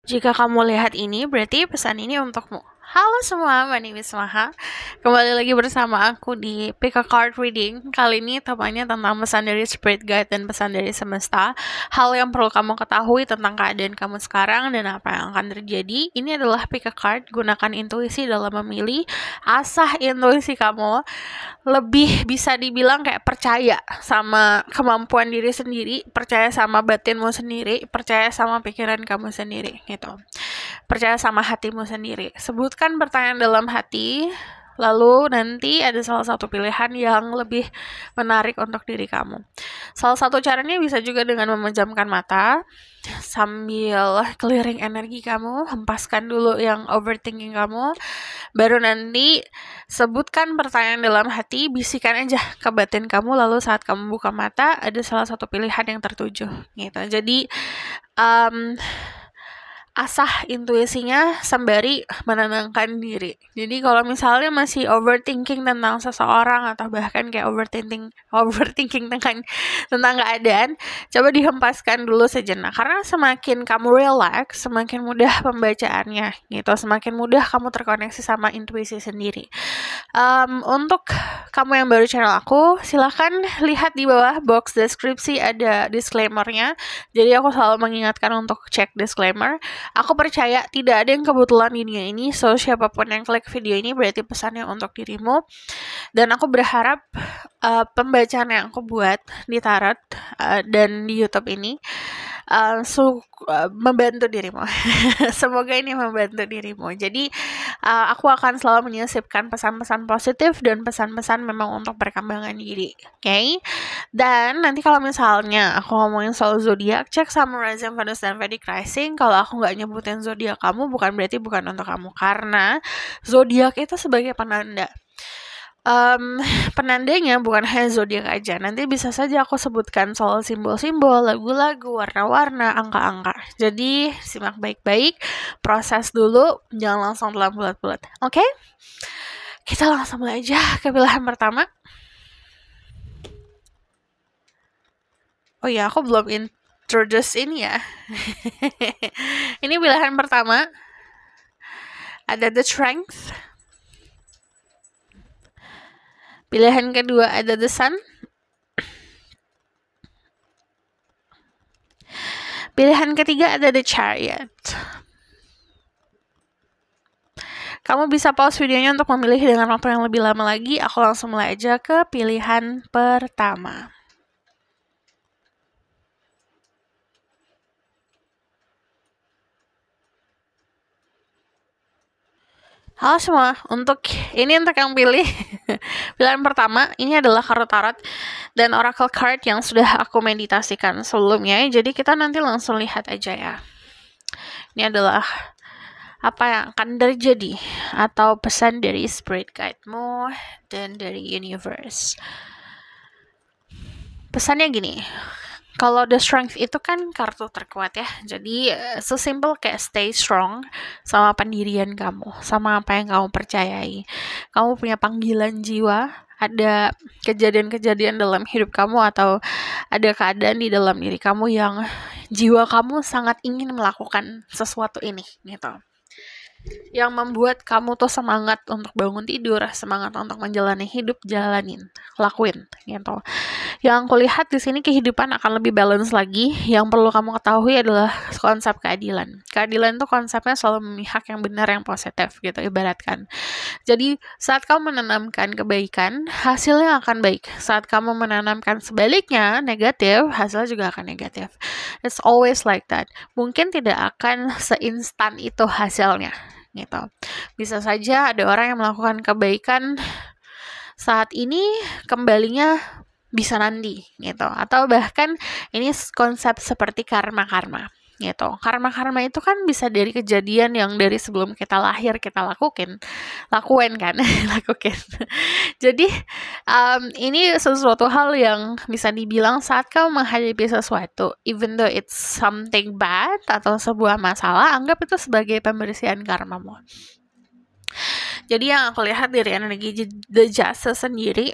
Jika kamu lihat ini, berarti pesan ini untukmu. Halo semua, my name is Maha. Kembali lagi bersama aku di Pick a Card Reading. Kali ini temanya tentang pesan dari Spirit Guide dan pesan dari semesta. Hal yang perlu kamu ketahui tentang keadaan kamu sekarang dan apa yang akan terjadi. Ini adalah Pick a Card, gunakan intuisi dalam memilih. Asah intuisi kamu. Lebih bisa dibilang kayak percaya sama kemampuan diri sendiri, percaya sama batinmu sendiri, percaya sama pikiran kamu sendiri gitu. Percaya sama hatimu sendiri. Sebutkan pertanyaan dalam hati, lalu nanti ada salah satu pilihan yang lebih menarik untuk diri kamu. Salah satu caranya bisa juga dengan memejamkan mata sambil clearing energi kamu, hempaskan dulu yang overthinking kamu, baru nanti sebutkan pertanyaan dalam hati, bisikan aja ke batin kamu, lalu saat kamu buka mata ada salah satu pilihan yang tertuju gitu. Jadi asah intuisinya sembari menenangkan diri. Jadi kalau misalnya masih overthinking tentang seseorang atau bahkan kayak overthinking tentang keadaan, coba dihempaskan dulu sejenak. Karena semakin kamu relax, semakin mudah pembacaannya gitu, semakin mudah kamu terkoneksi sama intuisi sendiri. Untuk kamu yang baru channel aku, silahkan lihat di bawah box deskripsi ada disclaimer-nya. Jadi aku selalu mengingatkan untuk cek disclaimer. Aku percaya tidak ada yang kebetulan di dunia ini, so siapapun yang klik video ini berarti pesannya untuk dirimu. Dan aku berharap pembacaan yang aku buat di Tarot dan di YouTube ini membantu dirimu. Semoga ini membantu dirimu. Jadi aku akan selalu menyisipkan pesan-pesan positif dan pesan-pesan memang untuk perkembangan diri. Oke? Dan nanti kalau misalnya aku ngomongin soal zodiak, cek sama Rising, Venus, dan Vedic Rising. Kalau aku nggak nyebutin zodiak kamu, bukan berarti bukan untuk kamu. Karena zodiak itu sebagai penanda. Penandanya bukan hanya zodiak aja. Nanti bisa saja aku sebutkan soal simbol-simbol, lagu-lagu, warna-warna, angka-angka. Jadi simak baik-baik, proses dulu, jangan langsung dalam bulat-bulat. Oke? Kita langsung mulai aja ke pilihan pertama. Oh ya, aku belum introduce ini ya. Ini pilihan pertama. Ada The Strength. Pilihan kedua ada The Sun. Pilihan ketiga ada The Chariot. Kamu bisa pause videonya untuk memilih dengan waktu yang lebih lama lagi. Aku langsung mulai aja ke pilihan pertama. Halo semua, untuk yang pilih pilihan pertama, ini adalah kartu tarot dan oracle card yang sudah aku meditasikan sebelumnya. Jadi kita nanti langsung lihat aja ya. Ini adalah apa yang akan terjadi atau pesan dari spirit guide-mu dan dari universe. Pesannya gini. Kalau The Strength itu kan kartu terkuat ya. Jadi sesimpel kayak stay strong sama pendirian kamu, sama apa yang kamu percayai. Kamu punya panggilan jiwa, ada kejadian-kejadian dalam hidup kamu atau ada keadaan di dalam diri kamu yang jiwa kamu sangat ingin melakukan sesuatu ini gitu. Yang membuat kamu tuh semangat untuk bangun tidur, semangat untuk menjalani hidup, jalanin, lakuin gitu. Yang aku lihat di sini kehidupan akan lebih balance lagi. Yang perlu kamu ketahui adalah konsep keadilan. Keadilan itu konsepnya selalu memihak yang benar, yang positif gitu, ibaratkan. Jadi saat kamu menanamkan kebaikan, hasilnya akan baik. Saat kamu menanamkan sebaliknya, negatif, hasilnya juga akan negatif. It's always like that. Mungkin tidak akan seinstan itu hasilnya gitu. Bisa saja ada orang yang melakukan kebaikan saat ini, kembalinya bisa nanti gitu, atau bahkan ini konsep seperti karma gitu. Karma itu kan bisa dari kejadian yang dari sebelum kita lahir kita lakuin kan. Lakuin. Jadi ini sesuatu hal yang bisa dibilang saat kamu menghadapi sesuatu, even though it's something bad atau sebuah masalah, anggap itu sebagai pembersihan karmamu. Jadi yang aku lihat dari energi The Justice sendiri,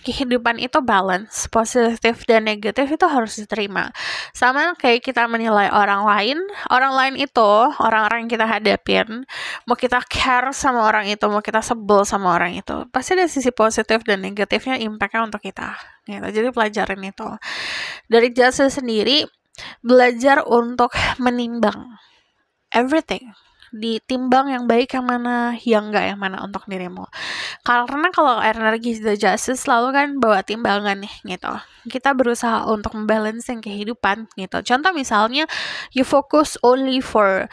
kehidupan itu balance, positif dan negatif itu harus diterima. Sama kayak kita menilai orang lain itu, orang-orang yang kita hadapin, mau kita care sama orang itu, mau kita sebel sama orang itu, pasti ada sisi positif dan negatifnya impact-nya untuk kita. Gitu. Jadi pelajarin itu. Dari Justice sendiri, belajar untuk menimbang everything, ditimbang yang baik yang mana, yang enggak yang mana untuk dirimu. Karena kalau energi The Justice selalu kan bawa timbangan nih gitu. Kita berusaha untuk membalancing kehidupan gitu. Contoh misalnya you focus only for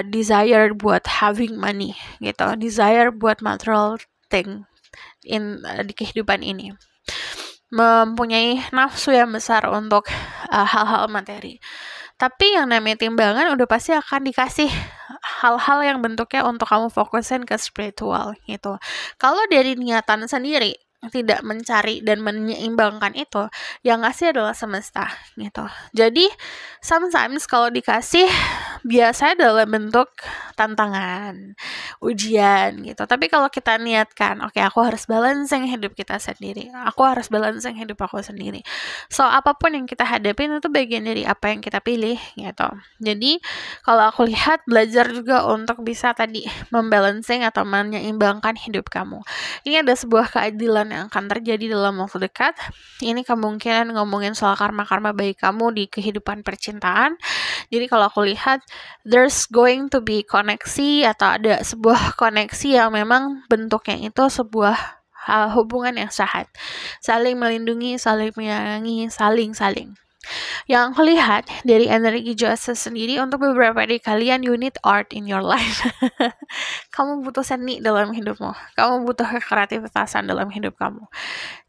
desire buat having money gitu, desire buat material thing di kehidupan ini, mempunyai nafsu yang besar untuk hal-hal materi. Tapi yang namanya timbangan udah pasti akan dikasih hal-hal yang bentuknya untuk kamu fokusin ke spiritual gitu. Kalau dari niatan sendiri tidak mencari dan menyeimbangkan itu, yang ngasih adalah semesta gitu. Jadi sometimes kalau dikasih biasanya dalam bentuk tantangan, ujian gitu. Tapi kalau kita niatkan, oke, aku harus balancing hidup kita sendiri, aku harus balancing hidup aku sendiri. So apapun yang kita hadapin itu bagian dari apa yang kita pilih gitu. Jadi kalau aku lihat, belajar juga untuk bisa tadi membalancing atau menyeimbangkan hidup kamu. Ini ada sebuah keadilan yang akan terjadi dalam waktu dekat. Ini kemungkinan ngomongin soal karma-karma baik kamu di kehidupan percintaan. Jadi kalau aku lihat, there's going to be koneksi atau ada sebuah koneksi yang memang bentuknya itu sebuah hubungan yang sehat. Saling melindungi, saling menyayangi, saling. Yang aku lihat dari energi Justice sendiri, untuk beberapa dari kalian, you need art in your life. Kamu butuh seni dalam hidupmu. Kamu butuh kreativitasan dalam hidup kamu.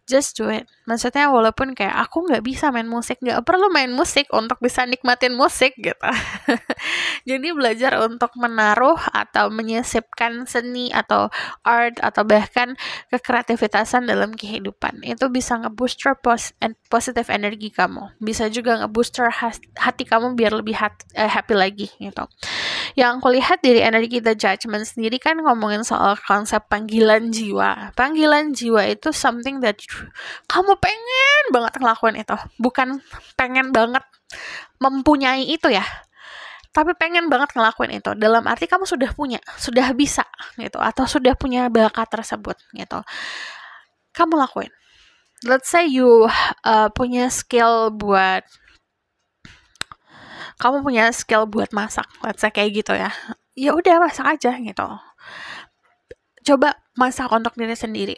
Just do it. Maksudnya walaupun kayak aku nggak bisa main musik, nggak perlu main musik untuk bisa nikmatin musik gitu. Jadi belajar untuk menaruh atau menyisipkan seni atau art atau bahkan kekreativitasan dalam kehidupan. Itu bisa ngebooster positif energi kamu. Bisa juga ngebooster hati kamu biar lebih happy lagi gitu. Yang aku lihat dari energi The Judgment sendiri kan ngomongin soal konsep panggilan jiwa. Panggilan jiwa itu something that kamu pengen banget ngelakuin itu. Bukan pengen banget mempunyai itu ya, tapi pengen banget ngelakuin itu. Dalam arti kamu sudah punya, sudah bisa gitu, atau sudah punya bakat tersebut gitu. Kamu lakuin. Let's say you punya skill buat masak, let's say kayak gitu ya. Ya udah masak aja gitu. Coba masak untuk diri sendiri.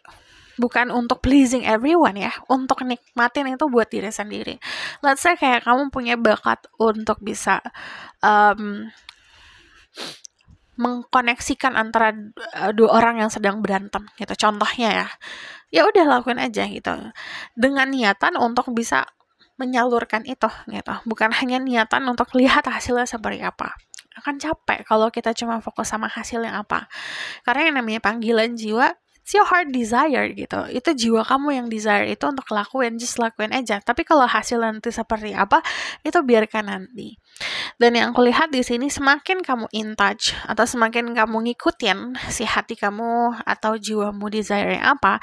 Bukan untuk pleasing everyone ya, untuk nikmatin itu buat diri sendiri. Let's say kayak kamu punya bakat untuk bisa mengkoneksikan antara dua orang yang sedang berantem gitu, contohnya ya. Ya udah lakuin aja gitu. Dengan niatan untuk bisa menyalurkan itu gitu. Bukan hanya niatan untuk lihat hasilnya seperti apa. Akan capek kalau kita cuma fokus sama hasilnya apa. Karena yang namanya panggilan jiwa, it's your heart desire gitu. Itu jiwa kamu yang desire itu untuk lakuin, just lakuin aja. Tapi kalau hasil nanti seperti apa, itu biarkan nanti. Dan yang aku lihat di sini, semakin kamu in touch atau semakin kamu ngikutin si hati kamu atau jiwamu desire apa,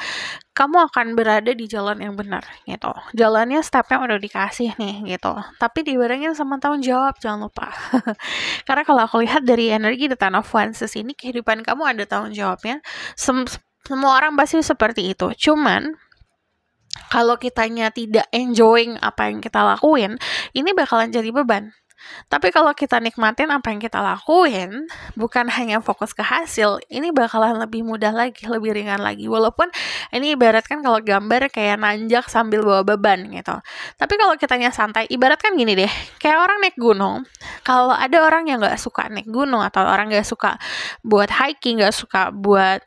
kamu akan berada di jalan yang benar gitu. Jalannya stepnya udah dikasih nih gitu. Tapi dibarengin sama tanggung jawab, jangan lupa. Karena kalau aku lihat dari energi The Ten of Wands ini, kehidupan kamu ada tanggung jawabnya. Semua orang pasti seperti itu. Cuman kalau kitanya tidak enjoying apa yang kita lakuin, ini bakalan jadi beban. Tapi kalau kita nikmatin apa yang kita lakuin, bukan hanya fokus ke hasil, ini bakalan lebih mudah lagi, lebih ringan lagi. Walaupun ini ibaratkan kalau gambar kayak nanjak sambil bawa beban gitu. Tapi kalau kitanya santai, ibaratkan gini deh, kayak orang naik gunung. Kalau ada orang yang gak suka naik gunung, atau orang gak suka buat hiking, gak suka buat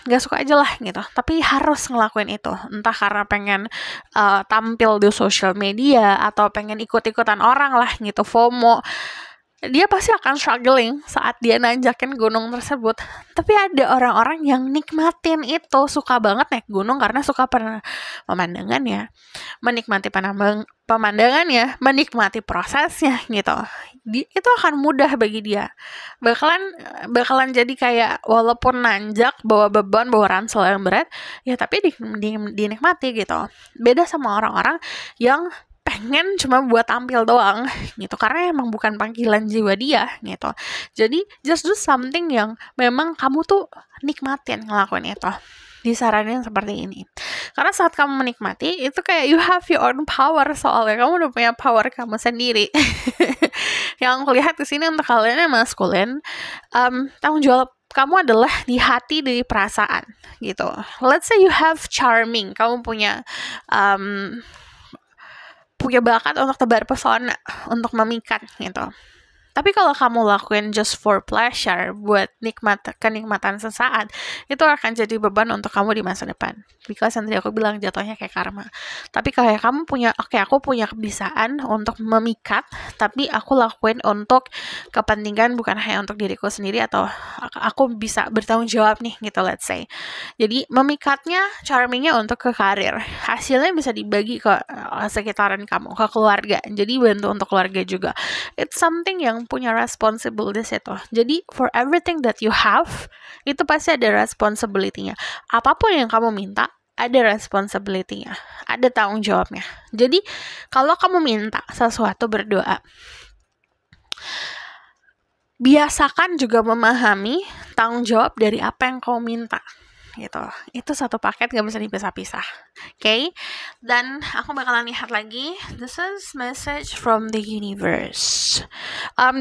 gak suka aja lah gitu, tapi harus ngelakuin itu. Entah karena pengen tampil di social media, atau pengen ikut-ikutan orang lah gitu, FOMO. dia pasti akan struggling saat dia nanjakin gunung tersebut. Tapi ada orang-orang yang nikmatin itu, suka banget naik gunung karena suka pemandangannya, menikmati pemandangannya, menikmati prosesnya gitu. Itu akan mudah bagi dia. Bakalan jadi kayak walaupun nanjak, bawa beban, bawa ransel yang berat, ya tapi dinikmati gitu. Beda sama orang-orang yang pengen cuma buat tampil doang gitu, karena emang bukan panggilan jiwa dia gitu. Jadi just do something yang memang kamu tuh nikmatin ngelakuin itu. Disaranin seperti ini, karena saat kamu menikmati itu kayak you have your own power, soalnya kamu udah punya power kamu sendiri. Yang aku lihat di sini untuk kalian yang maskulin, tanggung jawab kamu adalah di hati, di perasaan gitu. Let's say you have charming, kamu punya bakat untuk tebar pesona, untuk memikat gitu. Tapi kalau kamu lakuin just for pleasure, buat kenikmatan sesaat, itu akan jadi beban untuk kamu di masa depan. Because yang tadi aku bilang jatuhnya kayak karma. Tapi kayak kamu punya, aku punya kebiasaan untuk memikat, tapi aku lakuin untuk kepentingan bukan hanya untuk diriku sendiri, atau aku bisa bertanggung jawab nih gitu, let's say. Jadi memikatnya, charmingnya untuk ke karir. Hasilnya bisa dibagi ke sekitaran kamu, ke keluarga. Jadi bantu untuk keluarga juga. It's something yang punya responsible di situ. Jadi for everything that you have, itu pasti ada responsibility-nya. Apapun yang kamu minta, ada responsibility-nya, ada tanggung jawabnya. Jadi kalau kamu minta sesuatu, berdoa, biasakan juga memahami tanggung jawab dari apa yang kamu minta gitu. Itu satu paket, gak bisa dipisah-pisah. Okay? Dan aku bakalan lihat lagi. This is message from the universe.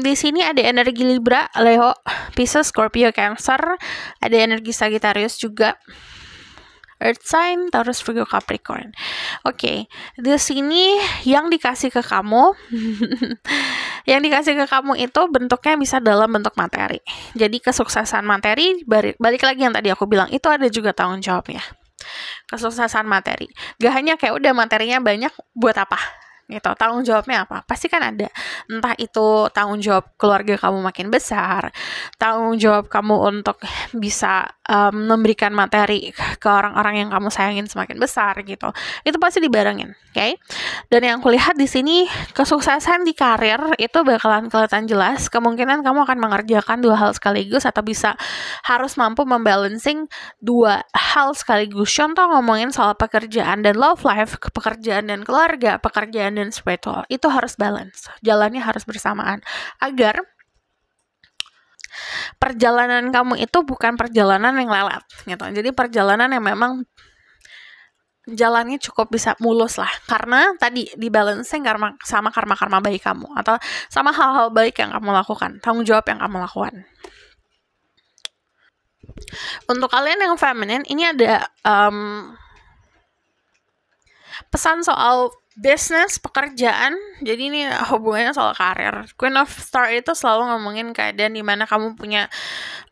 Di sini ada energi Libra, Leo, Pisces, Scorpio, Cancer. Ada energi Sagittarius juga. Earth sign, Taurus, Virgo, Capricorn. Oke, di sini yang dikasih ke kamu, yang dikasih ke kamu itu bentuknya bisa dalam bentuk materi. Jadi kesuksesan materi, balik lagi yang tadi aku bilang, itu ada juga tanggung jawabnya. Kesuksesan materi, gak hanya kayak udah materinya banyak, buat apa? Gitu, tanggung jawabnya apa? Pasti kan ada. Entah itu tanggung jawab keluarga kamu makin besar, tanggung jawab kamu untuk bisa memberikan materi ke orang-orang yang kamu sayangin semakin besar gitu. Itu pasti dibarengin, oke? Dan yang aku lihat di sini, kesuksesan di karir itu bakalan kelihatan jelas. Kemungkinan kamu akan mengerjakan dua hal sekaligus, atau bisa harus mampu membalancing dua hal sekaligus. Contoh ngomongin soal pekerjaan dan love life, pekerjaan dan keluarga, pekerjaan dan spiritual, itu harus balance, jalannya harus bersamaan agar perjalanan kamu itu bukan perjalanan yang lelet gitu. Jadi perjalanan yang memang jalannya cukup bisa mulus lah, karena tadi di balancing sama karma baik kamu, atau sama hal-hal baik yang kamu lakukan, tanggung jawab yang kamu lakukan. Untuk kalian yang feminine, ini ada pesan soal business, pekerjaan. Jadi ini hubungannya soal karir. Queen of Star itu selalu ngomongin keadaan dimana kamu punya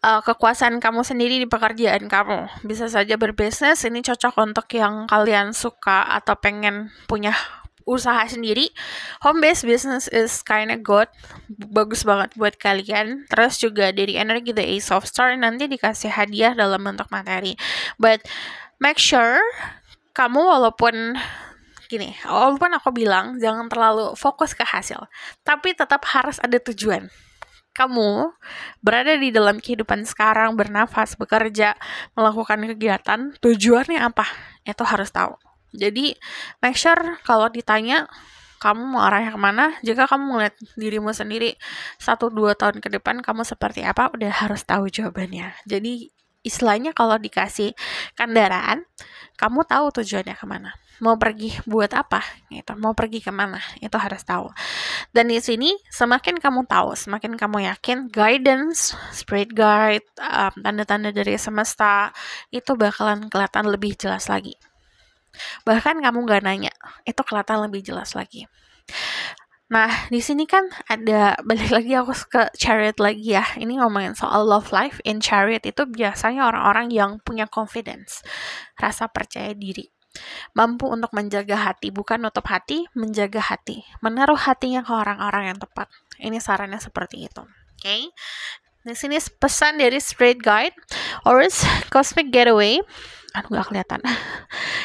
kekuasaan kamu sendiri di pekerjaan kamu. Bisa saja berbisnis, ini cocok untuk yang kalian suka atau pengen punya usaha sendiri. Home based business is kinda good, bagus banget buat kalian. Terus juga dari energi The Ace of Star nanti dikasih hadiah dalam bentuk materi. But make sure kamu walaupun aku bilang jangan terlalu fokus ke hasil, tapi tetap harus ada tujuan. Kamu berada di dalam kehidupan sekarang, bernafas, bekerja, melakukan kegiatan, tujuannya apa? Itu harus tahu. Jadi make sure kalau ditanya kamu mau arahnya kemana, jika kamu melihat dirimu sendiri 1-2 tahun ke depan kamu seperti apa, udah harus tahu jawabannya. Jadi istilahnya kalau dikasih kendaraan, kamu tahu tujuannya kemana, mau pergi buat apa gitu, mau pergi kemana, itu harus tahu. Dan di sini semakin kamu tahu, semakin kamu yakin, guidance, spirit guide, tanda-tanda dari semesta itu bakalan kelihatan lebih jelas lagi. Bahkan kamu gak nanya, itu kelihatan lebih jelas lagi. Nah, di sini kan ada, balik lagi aku ke Chariot lagi ya. Ini ngomongin soal love life in Chariot, itu biasanya orang-orang yang punya confidence, rasa percaya diri. Mampu untuk menjaga hati, bukan nutup hati, menjaga hati. Menaruh hatinya ke orang-orang yang tepat. Ini sarannya seperti itu. Oke. Di sini pesan dari Spirit Guide, Aries Cosmic Getaway. Aduh, nggak kelihatan.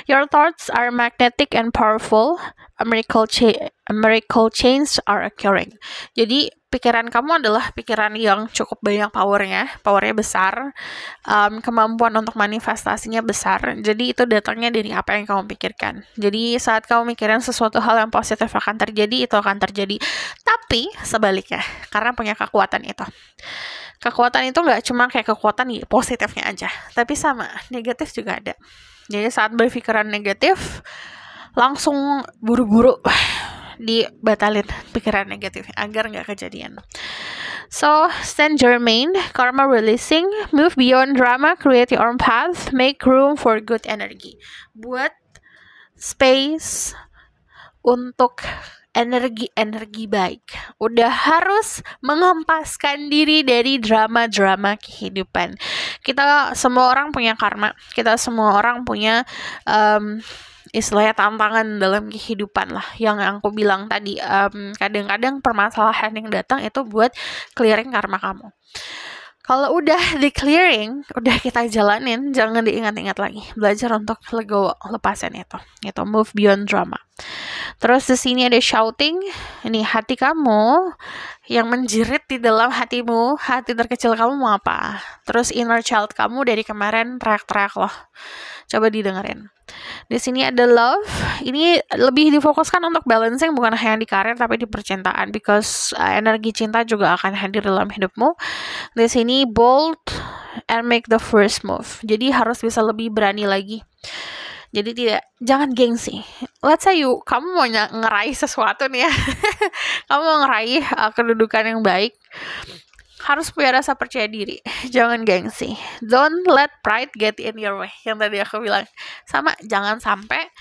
Your thoughts are magnetic and powerful. A miracle change are occurring. Jadi pikiran kamu adalah pikiran yang cukup banyak powernya besar, kemampuan untuk manifestasinya besar. Jadi itu datangnya dari apa yang kamu pikirkan. Jadi saat kamu mikirin sesuatu hal yang positif akan terjadi, itu akan terjadi. Tapi sebaliknya, karena punya kekuatan itu. Kekuatan itu nggak cuma kayak kekuatan positifnya aja, tapi sama negatif juga ada. Jadi saat berpikiran negatif, langsung buru-buru dibatalin pikiran negatifnya agar nggak kejadian. So, Saint Germain, karma releasing, move beyond drama, create your own path, make room for good energy. Buat space untuk energi baik. Udah harus mengempaskan diri dari drama-drama kehidupan. Kita semua orang punya karma. Kita semua orang punya istilahnya tantangan dalam kehidupan lah. Yang aku bilang tadi, kadang-kadang permasalahan yang datang itu buat clearing karma kamu. Kalau udah di clearing, udah kita jalanin, jangan diingat-ingat lagi. Belajar untuk lepasin itu. Itu move beyond drama. Terus di sini ada shouting. Ini hati kamu yang menjerit di dalam hatimu, hati terkecil kamu mau apa? Terus inner child kamu dari kemarin teriak-teriak loh. Coba didengerin. Di sini ada love. Ini lebih difokuskan untuk balancing, bukan hanya di karir tapi di percintaan, because energi cinta juga akan hadir dalam hidupmu. Di sini bold and make the first move. Jadi harus bisa lebih berani lagi. Jadi jangan gengsi. Let's say kamu mau ngeraih sesuatu nih ya. Kamu mau ngeraih kedudukan yang baik, harus punya rasa percaya diri. Jangan gengsi. Don't let pride get in your way. Yang tadi aku bilang. Sama, jangan sampai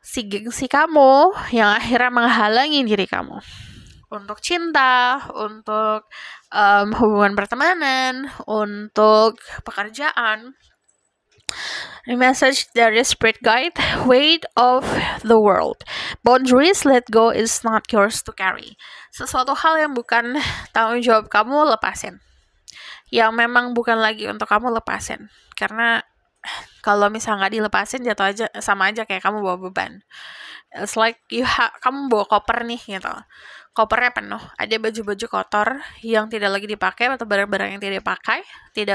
si gengsi kamu yang akhirnya menghalangi diri kamu untuk cinta, untuk hubungan pertemanan, untuk pekerjaan. The message dari Spirit Guide, weight of the world. Boundaries let go is not yours to carry. Sesuatu hal yang bukan tanggung jawab kamu, lepasin. Yang memang bukan lagi untuk kamu, lepasin. Karena kalau misalnya nggak dilepasin, jatuh aja sama aja kayak kamu bawa beban. It's like kamu bawa koper nih gitu. Kopernya penuh, ada baju-baju kotor yang tidak lagi dipakai atau barang-barang yang tidak dipakai,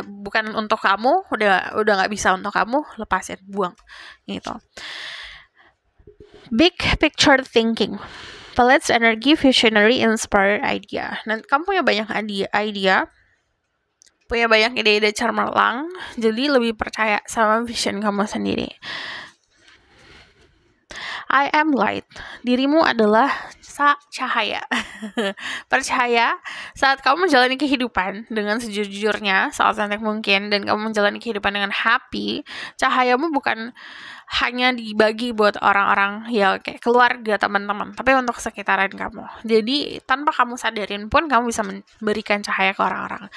bukan untuk kamu, udah nggak bisa untuk kamu, lepasin, buang, gitu. Big picture thinking, pellets energy, visionary, inspired idea. Nanti kamu punya banyak idea, punya banyak ide-ide cemerlang, jadi lebih percaya sama vision kamu sendiri. I am light. Dirimu adalah cahaya. Percaya saat kamu menjalani kehidupan dengan sejujurnya, seautentik mungkin, dan kamu menjalani kehidupan dengan happy, cahayamu bukan hanya dibagi buat orang-orang ya kayak keluarga, teman-teman, tapi untuk sekitaran kamu. Jadi tanpa kamu sadarin pun kamu bisa memberikan cahaya ke orang-orang.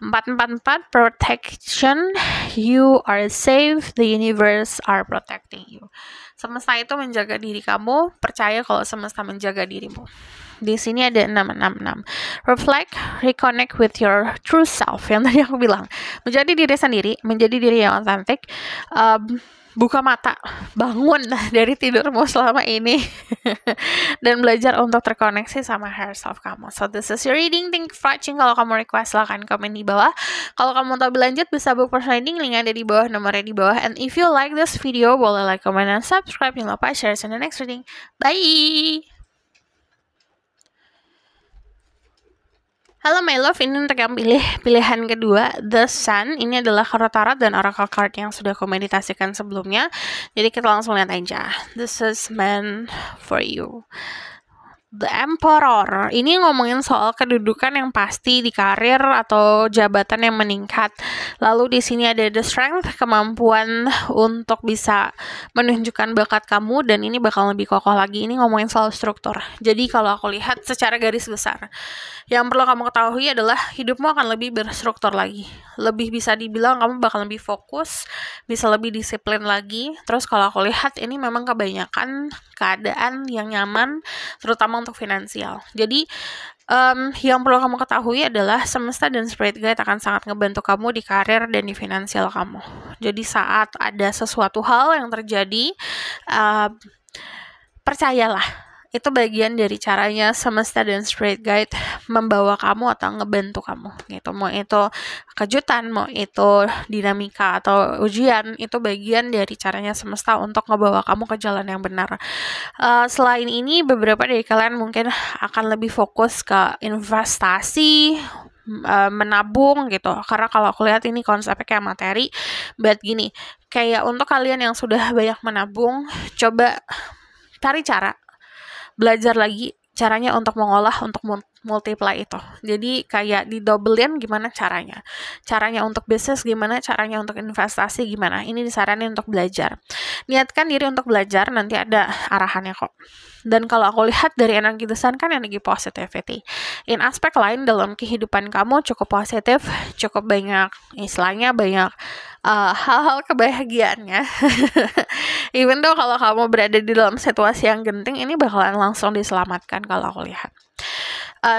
444 protection, you are safe, the universe are protecting you. Semesta itu menjaga diri kamu, percaya kalau semesta menjaga dirimu. Di sini ada 666. Reflect, reconnect with your true self. Yang tadi aku bilang, menjadi diri sendiri, menjadi diri yang otentik. Buka mata, bangun dari tidurmu selama ini dan belajar untuk terkoneksi sama higher self kamu. So this is your reading. Thank you for watching. Kalau kamu request silahkan komen di bawah. Kalau kamu mau lebih lanjut bisa book personal reading, link ada di bawah, nomornya di bawah. And if you like this video, boleh like, comment, dan subscribe. Jangan lupa share in the next reading. Bye! Halo my love, ini untuk yang pilihan kedua, The Sun. Ini adalah kartu tarot dan oracle card yang sudah aku meditasikan sebelumnya. Jadi kita langsung lihat aja. This is meant for you. The Emperor. Ini ngomongin soal kedudukan yang pasti di karir atau jabatan yang meningkat. Lalu di sini ada the strength, kemampuan untuk bisa menunjukkan bakat kamu, dan ini bakal lebih kokoh lagi. Ini ngomongin soal struktur. Jadi kalau aku lihat secara garis besar, yang perlu kamu ketahui adalah hidupmu akan lebih berstruktur lagi. Lebih bisa dibilang kamu bakal lebih fokus, bisa lebih disiplin lagi. Terus kalau aku lihat ini memang kebanyakan keadaan yang nyaman, terutama terutama untuk finansial. Jadi yang perlu kamu ketahui adalah semesta dan spirit guide akan sangat ngebantu kamu di karir dan di finansial kamu. Jadi saat ada sesuatu hal yang terjadi, percayalah, itu bagian dari caranya semesta dan spirit guide membawa kamu atau ngebantu kamu gitu. Mau itu kejutan, mau itu dinamika atau ujian, itu bagian dari caranya semesta untuk ngebawa kamu ke jalan yang benar. Selain ini, beberapa dari kalian mungkin akan lebih fokus ke investasi, menabung gitu, karena kalau aku lihat ini konsepnya kayak materi. But gini, kayak untuk kalian yang sudah banyak menabung, coba cari cara, belajar lagi caranya untuk mengolah, untuk multiply itu. Jadi kayak didobelin gimana caranya. Caranya untuk bisnis gimana, caranya untuk investasi gimana. Ini disaranin untuk belajar. Niatkan diri untuk belajar, nanti ada arahannya kok. Dan kalau aku lihat dari energi desain kan energi positivity. In aspek lain dalam kehidupan kamu cukup positif, cukup banyak, istilahnya banyak hal-hal kebahagiaannya. Even though kalau kamu berada di dalam situasi yang genting, ini bakalan langsung diselamatkan kalau aku lihat.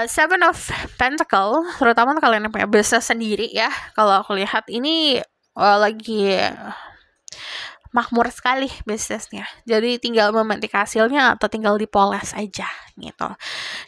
Seven of Pentacle, terutama kalian yang punya bisnis sendiri ya, kalau aku lihat ini lagi makmur sekali bisnisnya. Jadi tinggal memetik hasilnya atau tinggal dipoles aja gitu.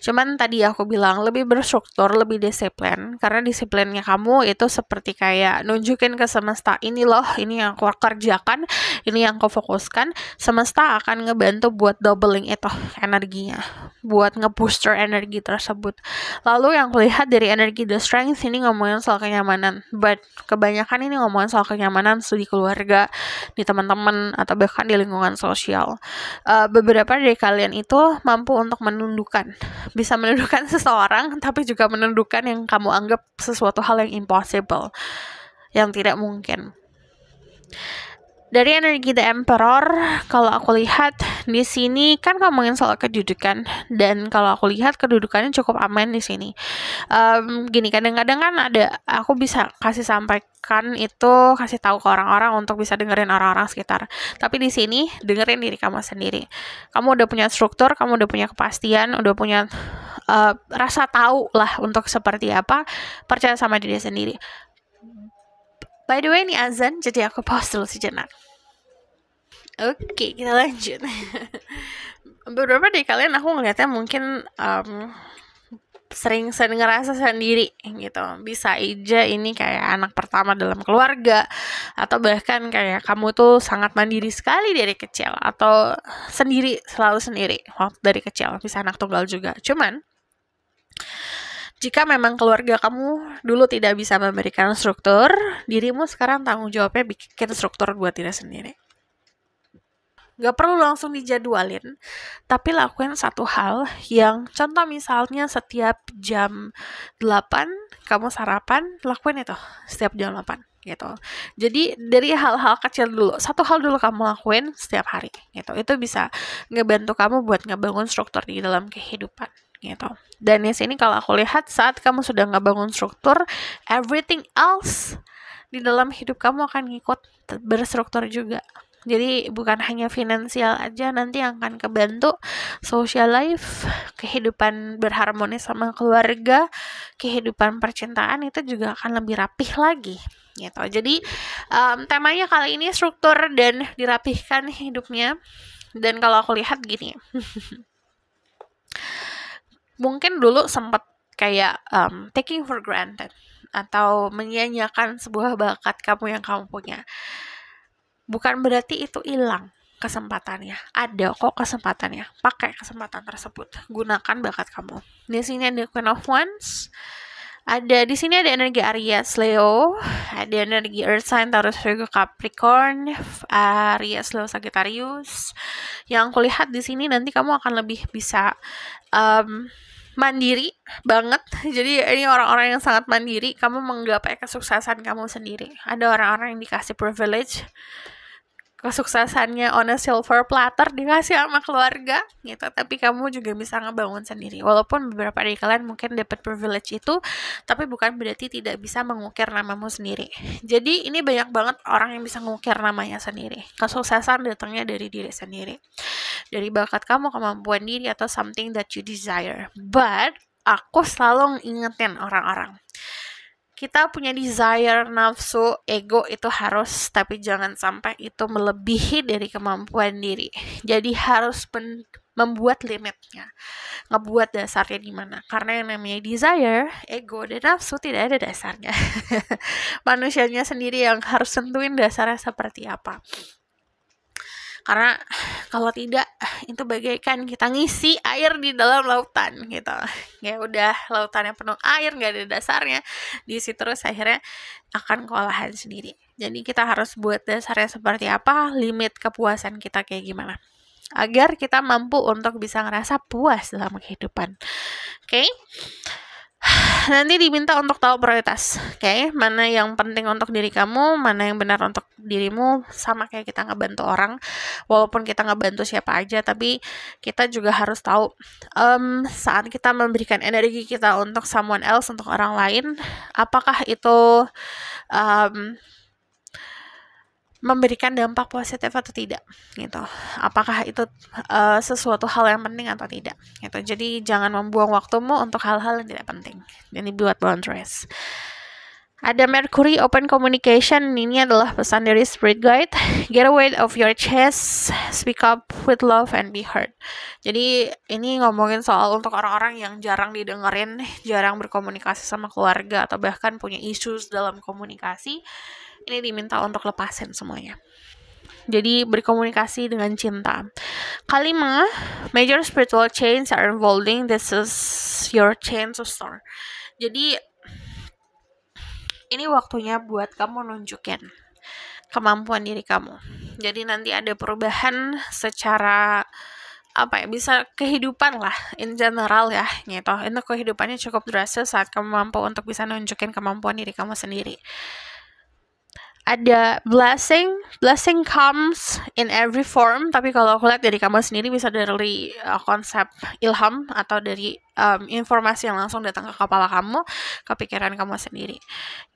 Cuman tadi aku bilang lebih berstruktur, lebih disiplin, karena disiplinnya kamu itu seperti kayak nunjukin ke semesta, ini loh, ini yang aku kerjakan, ini yang aku fokuskan. Semesta akan ngebantu buat doubling itu energinya, buat nge-booster energi tersebut. Lalu yang kulihat dari energi the strength ini ngomongin soal kenyamanan, but kebanyakan ini ngomongin soal kenyamanan di keluarga, di teman-teman, atau bahkan di lingkungan sosial. Beberapa dari kalian itu mampu untuk bisa menundukkan seseorang, tapi juga menundukkan yang kamu anggap sesuatu hal yang impossible, yang tidak mungkin. Dari energi The Emperor, kalau aku lihat di sini kan ngomongin soal kedudukan, dan kalau aku lihat kedudukannya cukup aman di sini. Gini, kadang-kadang kan aku bisa kasih tahu ke orang-orang untuk bisa dengerin orang-orang sekitar. Tapi di sini dengerin diri kamu sendiri. Kamu udah punya struktur, kamu udah punya kepastian, udah punya rasa tahu lah untuk seperti apa. Percaya sama diri sendiri. By the way, ini azan, jadi aku pause dulu sejenak. Oke, kita lanjut. Beberapa dari kalian aku ngeliatnya mungkin sering ngerasa sendiri gitu. Bisa aja ini kayak anak pertama dalam keluarga, atau bahkan kayak kamu tuh sangat mandiri sekali dari kecil, atau selalu sendiri dari kecil. Bisa anak tunggal juga. Cuman jika memang keluarga kamu dulu tidak bisa memberikan struktur, dirimu sekarang tanggung jawabnya bikin struktur buat diri sendiri. Gak perlu langsung dijadwalin, tapi lakuin satu hal yang, contoh misalnya setiap jam 8 kamu sarapan, lakuin itu setiap jam 8 gitu. Jadi dari hal-hal kecil dulu, satu hal dulu kamu lakuin setiap hari gitu. Itu bisa ngebantu kamu buat ngebangun struktur di dalam kehidupan gitu. Dan di sini kalau aku lihat, saat kamu sudah ngebangun struktur, everything else di dalam hidup kamu akan ngikut berstruktur juga. Jadi bukan hanya finansial aja, nanti akan kebantu social life, kehidupan berharmonis sama keluarga, kehidupan percintaan itu juga akan lebih rapih lagi gitu. Jadi temanya kali ini struktur dan dirapihkan hidupnya. Dan kalau aku lihat gini, mungkin dulu sempat kayak taking for granted atau menyia-nyiakan sebuah bakat kamu yang kamu punya. Bukan berarti itu hilang kesempatannya. Ada kok kesempatannya. Pakai kesempatan tersebut. Gunakan bakat kamu. Di sini ada Queen of Wands. Di sini ada energi Aries, Leo, ada energi Earth sign Taurus, Virgo, Capricorn, Aries, Leo, Sagittarius. Yang kulihat di sini nanti kamu akan lebih bisa mandiri banget. Jadi ini orang-orang yang sangat mandiri. Kamu menggapai kesuksesan kamu sendiri. Ada orang-orang yang dikasih privilege, kesuksesannya on a silver platter dikasih sama keluarga gitu, tapi kamu juga bisa ngebangun sendiri. Walaupun beberapa dari kalian mungkin dapat privilege itu, tapi bukan berarti tidak bisa mengukir namamu sendiri. Jadi ini banyak banget orang yang bisa mengukir namanya sendiri. Kesuksesan datangnya dari diri sendiri, dari bakat kamu, kemampuan diri, atau something that you desire. But aku selalu ingetin orang-orang, kita punya desire, nafsu, ego itu harus, tapi jangan sampai itu melebihi dari kemampuan diri. Jadi harus membuat limitnya, ngebuat dasarnya di mana. Karena yang namanya desire, ego, dan nafsu tidak ada dasarnya. Manusianya sendiri yang harus tentuin dasarnya seperti apa. Karena kalau tidak, itu bagaikan kita ngisi air di dalam lautan gitu. Ya udah, lautannya penuh air, nggak ada dasarnya, diisi terus akhirnya akan kewalahan sendiri. Jadi kita harus buat dasarnya seperti apa, limit kepuasan kita kayak gimana, agar kita mampu untuk bisa ngerasa puas dalam kehidupan. Oke? Nanti diminta untuk tahu prioritas, oke? Mana yang penting untuk diri kamu, mana yang benar untuk dirimu. Sama kayak kita ngebantu orang, walaupun kita ngebantu siapa aja, tapi kita juga harus tahu saat kita memberikan energi kita untuk someone else, untuk orang lain, apakah itu memberikan dampak positif atau tidak gitu. Apakah itu sesuatu hal yang penting atau tidak gitu. Jadi jangan membuang waktumu untuk hal-hal yang tidak penting. Jadi buat boundaries. Ada Mercury Open Communication. Ini adalah pesan dari Spirit Guide. Get away of your chest, speak up with love and be heard. Jadi ini ngomongin soal untuk orang-orang yang jarang didengerin, jarang berkomunikasi sama keluarga, atau bahkan punya issues dalam komunikasi. Ini diminta untuk lepasin semuanya. Jadi berkomunikasi dengan cinta. Kelima, major spiritual chains are unfolding. This is your chance to start. Jadi ini waktunya buat kamu nunjukin kemampuan diri kamu. Jadi nanti ada perubahan secara bisa kehidupan lah, in general ya gitu. Itu kehidupannya cukup drastis saat kamu mampu untuk bisa nunjukin kemampuan diri kamu sendiri. Ada blessing comes in every form, tapi kalau aku lihat dari kamu sendiri bisa dari konsep ilham atau dari informasi yang langsung datang ke kepala kamu, ke pikiran kamu sendiri.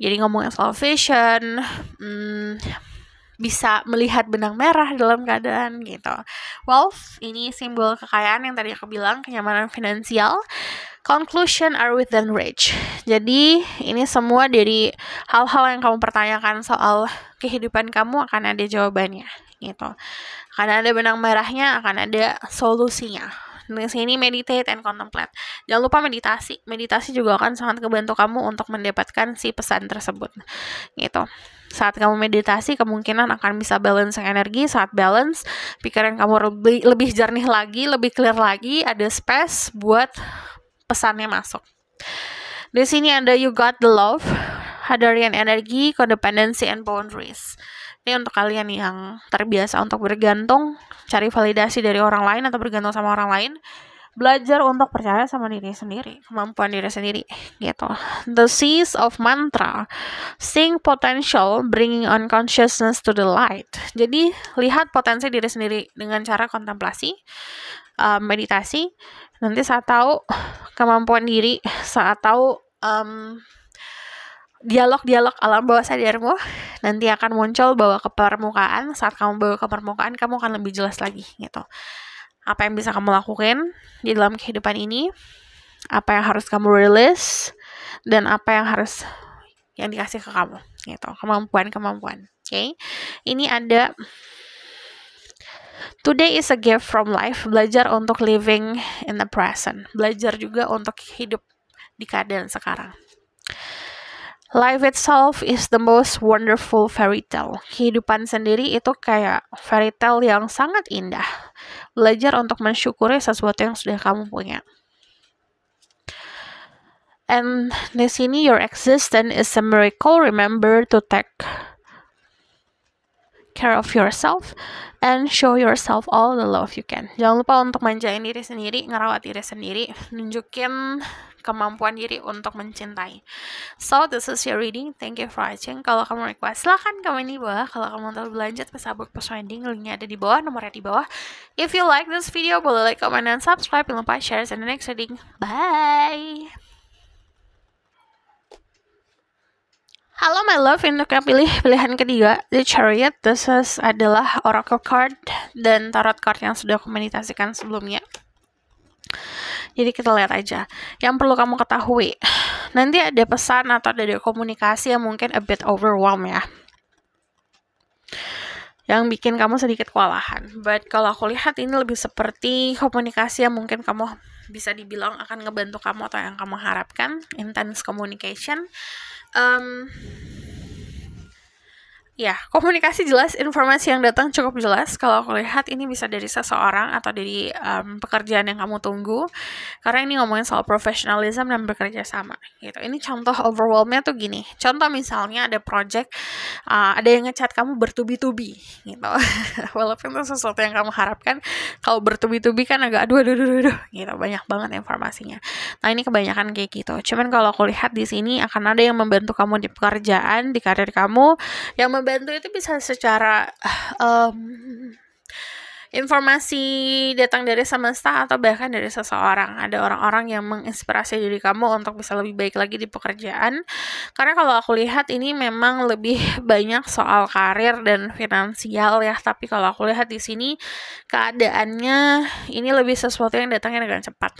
Jadi ngomongin soal vision, bisa melihat benang merah dalam keadaan gitu. Wealth, ini simbol kekayaan yang tadi aku bilang, kenyamanan finansial. Conclusion are within reach. Jadi ini semua dari hal-hal yang kamu pertanyakan soal kehidupan kamu akan ada jawabannya gitu. Akan ada benang merahnya, akan ada solusinya. Di sini meditate and contemplate. Jangan lupa meditasi. Meditasi juga akan sangat membantu kamu untuk mendapatkan si pesan tersebut gitu. Saat kamu meditasi, kemungkinan akan bisa balance energi. Saat balance, pikiran kamu lebih jernih lagi, lebih clear lagi, ada space buat pesannya masuk. Di sini ada you got the love, hadirin energi, codependency and boundaries. Ini untuk kalian yang terbiasa untuk bergantung, cari validasi dari orang lain atau bergantung sama orang lain. Belajar untuk percaya sama diri sendiri, kemampuan diri sendiri gitu. The seas of mantra, seeing potential, bringing unconsciousness to the light. Jadi lihat potensi diri sendiri dengan cara kontemplasi, meditasi. Nanti saat tahu kemampuan diri, saat tahu dialog-dialog alam bawah sadarmu, nanti akan muncul bawa ke permukaan. Saat kamu bawa ke permukaan, kamu akan lebih jelas lagi gitu. Apa yang bisa kamu lakukan di dalam kehidupan ini, apa yang harus kamu release, dan apa yang harus yang dikasih ke kamu gitu. Kemampuan. Okay? Ini ada today is a gift from life. Belajar untuk living in the present. Belajar juga untuk hidup di keadaan sekarang. Life itself is the most wonderful fairy tale. Kehidupan sendiri itu kayak fairy tale yang sangat indah. Belajar untuk mensyukuri sesuatu yang sudah kamu punya. And di sini your existence is a miracle. Remember to take care of yourself and show yourself all the love you can. Jangan lupa untuk manjain diri sendiri, ngerawat diri sendiri, nunjukin kemampuan diri untuk mencintai. So, this is your reading. Thank you for watching. Kalau kamu request, silahkan komen di bawah. Kalau kamu mau berlanjut ke sabuk ending, linknya ada di bawah, nomornya di bawah. If you like this video, boleh like, comment, dan subscribe. Jangan lupa share in the next reading. Bye! Halo my love, untuk yang pilihan ketiga, The Chariot. This adalah oracle card dan tarot card yang sudah aku meditasikan sebelumnya. Jadi kita lihat aja. Yang perlu kamu ketahui, nanti ada pesan atau ada komunikasi yang mungkin a bit overwhelmed ya, yang bikin kamu sedikit kewalahan. But kalau aku lihat ini lebih seperti komunikasi yang mungkin kamu bisa dibilang akan ngebantu kamu atau yang kamu harapkan. Intense communication. Ya, komunikasi jelas, informasi yang datang cukup jelas. Kalau aku lihat ini bisa dari seseorang atau dari pekerjaan yang kamu tunggu. Karena ini ngomongin soal professionalism dan bekerja sama. Gitu. Ini contoh overwhelmnya tuh gini. Contoh misalnya ada project, ada yang ngechat kamu bertubi-tubi. Gitu. Walaupun itu sesuatu yang kamu harapkan, kalau bertubi-tubi kan agak aduh. Gitu. Banyak banget informasinya. Nah ini kebanyakan kayak gitu. Cuman kalau aku lihat di sini akan ada yang membantu kamu di pekerjaan, di karir kamu, yang membantu itu bisa secara informasi datang dari semesta atau bahkan dari seseorang. Ada orang-orang yang menginspirasi diri kamu untuk bisa lebih baik lagi di pekerjaan. Karena kalau aku lihat ini memang lebih banyak soal karir dan finansial ya. Tapi kalau aku lihat di sini keadaannya ini lebih sesuatu yang datangnya dengan cepat.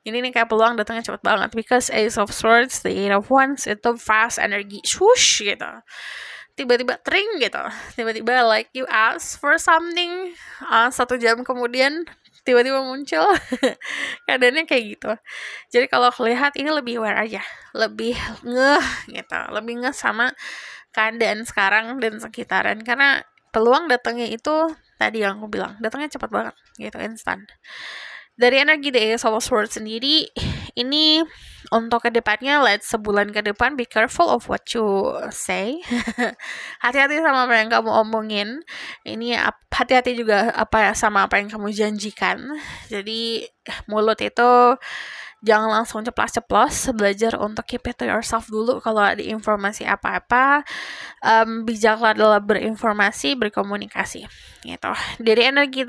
Jadi ini kayak peluang datangnya cepat banget. Because Ace of Swords, the Eight of Wands itu fast energy, swoosh gitu. Tiba-tiba tring gitu, tiba-tiba like you ask for something, 1 jam kemudian tiba-tiba muncul. Keadaannya kayak gitu. Jadi kalau aku lihat ini lebih aware aja, lebih ngeh gitu, lebih ngeh sama keadaan sekarang dan sekitaran. Karena peluang datangnya itu tadi yang aku bilang, datangnya cepat banget gitu, instan. Dari energi The Ace of Swords sendiri, ini untuk kedepannya, sebulan ke depan, be careful of what you say. Hati-hati sama apa yang kamu omongin. Ini hati-hati juga sama apa yang kamu janjikan. Jadi mulut itu jangan langsung ceplas-ceplos, belajar untuk keep it to yourself dulu kalau ada informasi apa-apa. Bijaklah dalam berinformasi, berkomunikasi gitu. Dari energi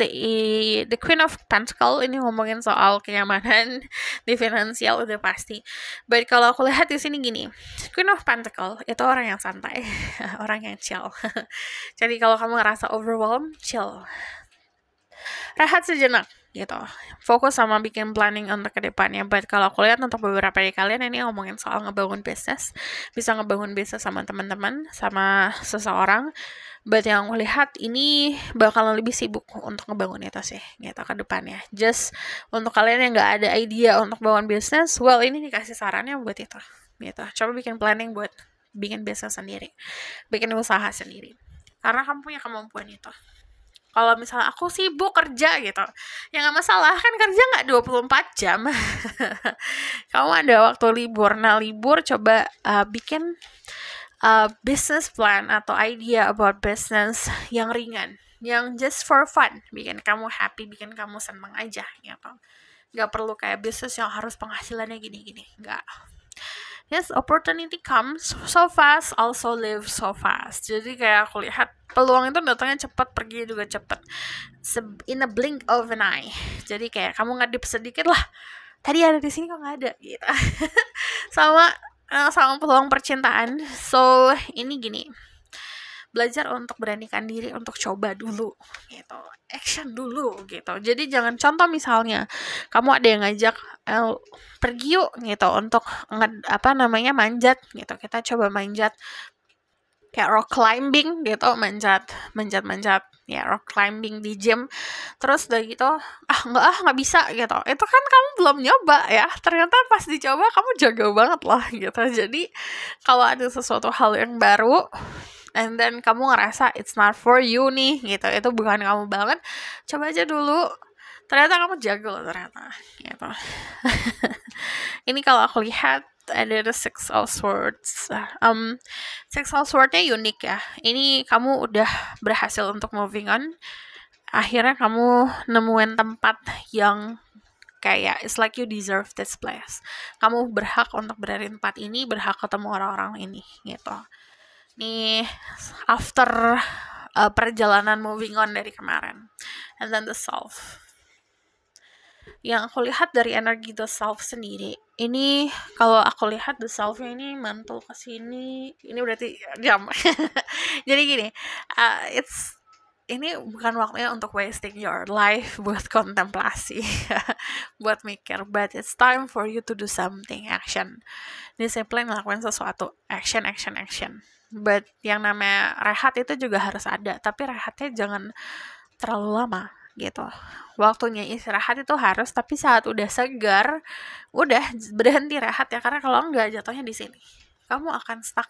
the Queen of Pentacles, ini ngomongin soal kenyamanan di finansial udah pasti. But kalau aku lihat di sini gini, Queen of Pentacles itu orang yang santai, orang yang chill. Jadi kalau kamu ngerasa overwhelmed, chill, rehat sejenak gitu, fokus sama bikin planning untuk kedepannya. But kalau aku lihat untuk beberapa dari kalian ini ngomongin soal ngebangun bisnis, bisa ngebangun bisnis sama teman-teman, sama seseorang. But yang aku lihat ini bakalan lebih sibuk untuk ngebangun itu sih gitu ke depannya. Just untuk kalian yang nggak ada idea untuk bangun bisnis, well ini dikasih sarannya buat itu gitu. Coba bikin planning buat bikin bisnis sendiri, bikin usaha sendiri, karena kamu punya kemampuan itu. Kalau misalnya aku sibuk kerja gitu, ya nggak masalah, kan kerja nggak 24 jam. Kamu ada waktu libur. Nah libur coba bikin business plan atau idea about business yang ringan, yang just for fun, bikin kamu happy, bikin kamu seneng aja gitu. Nggak perlu kayak bisnis yang harus penghasilannya gini-gini, nggak. Yes, opportunity comes so fast, also live so fast. Jadi kayak aku lihat peluang itu datangnya cepat, pergi juga cepat. In a blink of an eye. Jadi kayak kamu ngadip sedikit lah, tadi ada di sini kok nggak ada gitu. sama peluang percintaan. So ini gini, belajar untuk beranikan diri untuk coba dulu gitu, action dulu gitu. Jadi jangan, contoh misalnya kamu ada yang ngajak pergi yuk gitu untuk manjat gitu, kita coba manjat kayak rock climbing gitu, manjat ya, rock climbing di gym. Terus udah gitu nggak bisa gitu, itu kan kamu belum nyoba ya, ternyata pas dicoba kamu jago banget lah gitu. Jadi kalau ada sesuatu hal yang baru and then kamu ngerasa it's not for you nih gitu, itu bukan kamu banget, coba aja dulu, ternyata kamu jago loh ternyata gitu. Ini kalau aku lihat ada the Six of Swords. Six of Swords-nya unik ya. Ini kamu udah berhasil untuk moving on. Akhirnya kamu nemuin tempat yang kayak it's like you deserve this place. Kamu berhak untuk berada di tempat ini, berhak ketemu orang-orang ini gitu. Nih after perjalanan moving on dari kemarin. And then the self. Yang aku lihat dari energi the self sendiri, ini kalau aku lihat the self-nya ini mantul ke sini, ini berarti jam. Jadi gini, ini bukan waktunya untuk wasting your life buat kontemplasi, buat mikir, but it's time for you to do something, action. Disiplin ngelakuin sesuatu, action. But yang namanya rehat itu juga harus ada, tapi rehatnya jangan terlalu lama gitu. Waktunya istirahat itu harus, tapi saat udah segar, udah berhenti rehat ya, karena kalau enggak jatuhnya di sini. Kamu akan stuck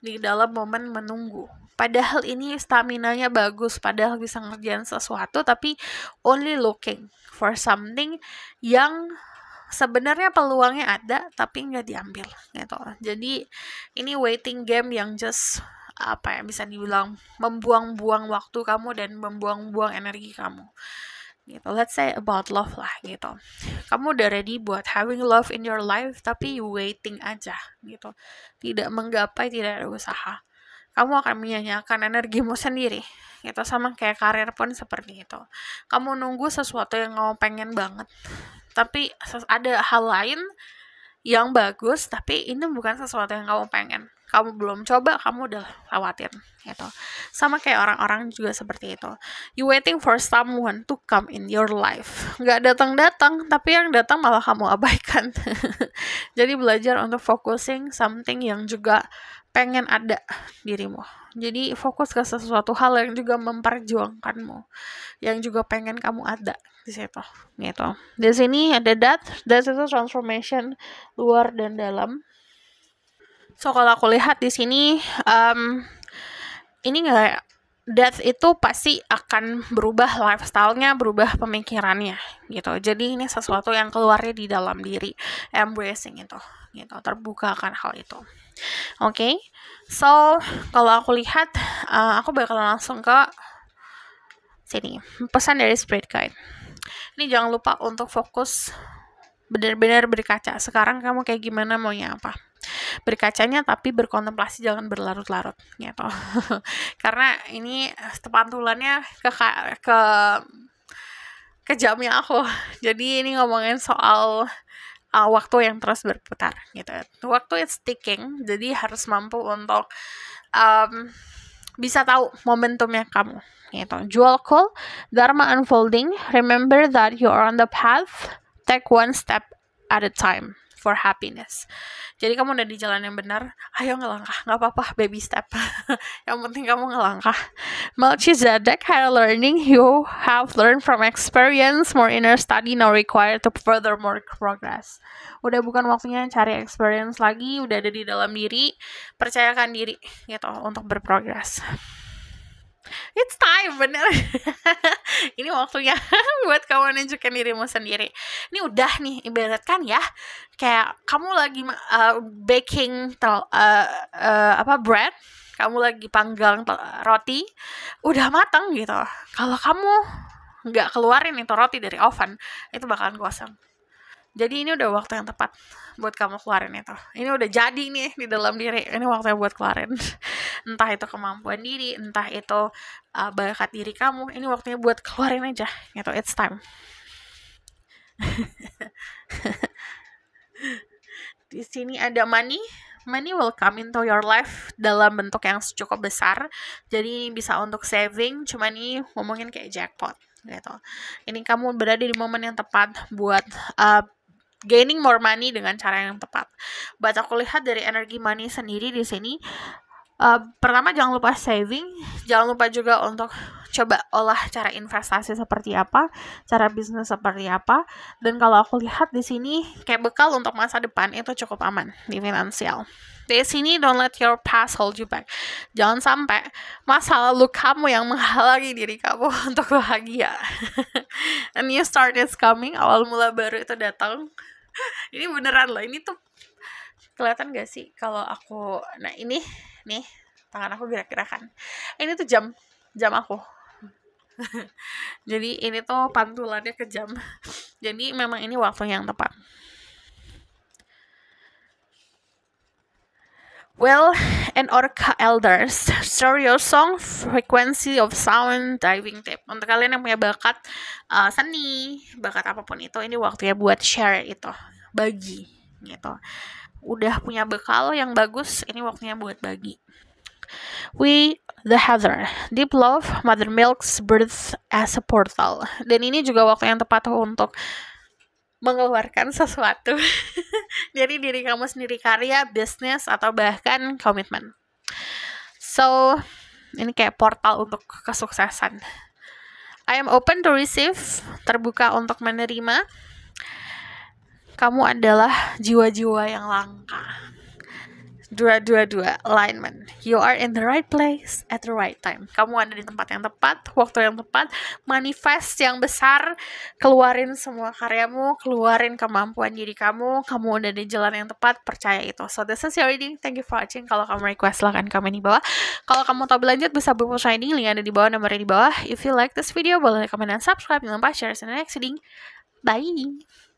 di dalam momen menunggu. Padahal ini staminanya bagus, padahal bisa ngerjain sesuatu, tapi only looking for something yang sebenarnya peluangnya ada, tapi nggak diambil gitu. Jadi ini waiting game yang just bisa dibilang membuang-buang waktu kamu dan membuang-buang energi kamu gitu. Let's say about love lah gitu. Kamu udah ready buat having love in your life, tapi you waiting aja gitu. Tidak menggapai, tidak ada usaha. Kamu akan menyanyiakan energimu sendiri gitu. Sama kayak karir pun seperti itu. Kamu nunggu sesuatu yang kamu pengen banget, tapi ada hal lain yang bagus, tapi ini bukan sesuatu yang kamu pengen. Kamu belum coba, kamu udah lewatin gitu. Sama kayak orang-orang juga seperti itu. You waiting for someone to come in your life. Nggak datang-datang, tapi yang datang malah kamu abaikan. Jadi belajar untuk focusing something yang juga pengen ada dirimu. Jadi fokus ke sesuatu hal yang juga memperjuangkanmu, yang juga pengen kamu ada di situ gitu. Di sini ada death itu transformation luar dan dalam. So kalau aku lihat di sini ini nggak, death itu pasti akan berubah lifestyle-nya, berubah pemikirannya gitu. Jadi ini sesuatu yang keluarnya di dalam diri, embracing itu gitu, terbuka akan hal itu. Oke. So kalau aku lihat aku bakal langsung ke sini, pesan dari Spirit Guide. Ini jangan lupa untuk fokus, benar-benar berkaca. Sekarang kamu kayak gimana, maunya apa? Berkacanya tapi berkontemplasi, jangan berlarut-larut gitu. Karena ini tepantulannya ke jamnya aku. Jadi ini ngomongin soal waktu yang terus berputar gitu. Waktu it's ticking, jadi harus mampu untuk bisa tahu momentumnya kamu gitu. Jewel call, Dharma unfolding, remember that you are on the path, take one step at a time for happiness. Jadi kamu udah di jalan yang benar, ayo ngelangkah, nggak apa-apa, baby step. Yang penting kamu ngelangkah. Melchizedek, higher learning, you have learned from experience, more inner study now required to further more progress. Udah bukan waktunya cari experience lagi, udah ada di dalam diri, percayakan diri gitu untuk berprogres. It's time, bener. Ini waktunya buat kamu nunjukin dirimu sendiri. Ini udah nih, ibaratkan ya, kayak kamu lagi baking bread, kamu lagi panggang roti, udah matang gitu. Kalau kamu nggak keluarin itu roti dari oven, itu bakalan gosong. Jadi ini udah waktu yang tepat buat kamu keluarin itu. Ini udah jadi nih di dalam diri. Ini waktunya buat keluarin. Entah itu kemampuan diri, entah itu bakat diri kamu. Ini waktunya buat keluarin aja. Gitu, it's time. Di sini ada money. Money will come into your life dalam bentuk yang cukup besar. Jadi bisa untuk saving. Cuma ini ngomongin kayak jackpot. Gitu. Ini kamu berada di momen yang tepat buat gaining more money dengan cara yang tepat. But aku lihat dari energi money sendiri di sini, pertama jangan lupa saving, jangan lupa juga untuk coba olah cara investasi seperti apa, cara bisnis seperti apa. Dan kalau aku lihat di sini kayak bekal untuk masa depan itu cukup aman di finansial. Di sini don't let your past hold you back. Jangan sampai masa lalu kamu yang menghalangi diri kamu untuk bahagia. A new start is coming, awal mula baru itu datang. Ini beneran loh, ini tuh Kelihatan gak sih kalau aku, nah ini nih tangan aku gerak-gerakan. Ini tuh jam aku. Jadi ini tuh pantulannya ke jam. Jadi memang ini waktu yang tepat. Well, and orca elders, stereo song, frequency of sound, diving tip. Untuk kalian yang punya bakat seni, bakat apapun itu, ini waktunya buat share itu, bagi gitu. Udah punya bekal yang bagus, ini waktunya buat bagi. We, the Heather, deep love, mother milk's birth as a portal. Dan ini juga waktu yang tepat untuk mengeluarkan sesuatu dari diri kamu sendiri, karya, bisnis, atau bahkan komitmen. So, ini kayak portal untuk kesuksesan. I am open to receive, terbuka untuk menerima. Kamu adalah jiwa-jiwa yang langka. Dua, alignment. You are in the right place at the right time. Kamu ada di tempat yang tepat, waktu yang tepat, manifest yang besar, keluarin semua karyamu, keluarin kemampuan diri kamu udah di jalan yang tepat, percaya itu. So this is your reading, thank you for watching. Kalau kamu request, silahkan komen di bawah. Kalau kamu tahu berlanjut, bisa buku Shining, link ada di bawah, nomornya di bawah. If you like this video, boleh komen dan subscribe, jangan lupa share in the next reading. Bye!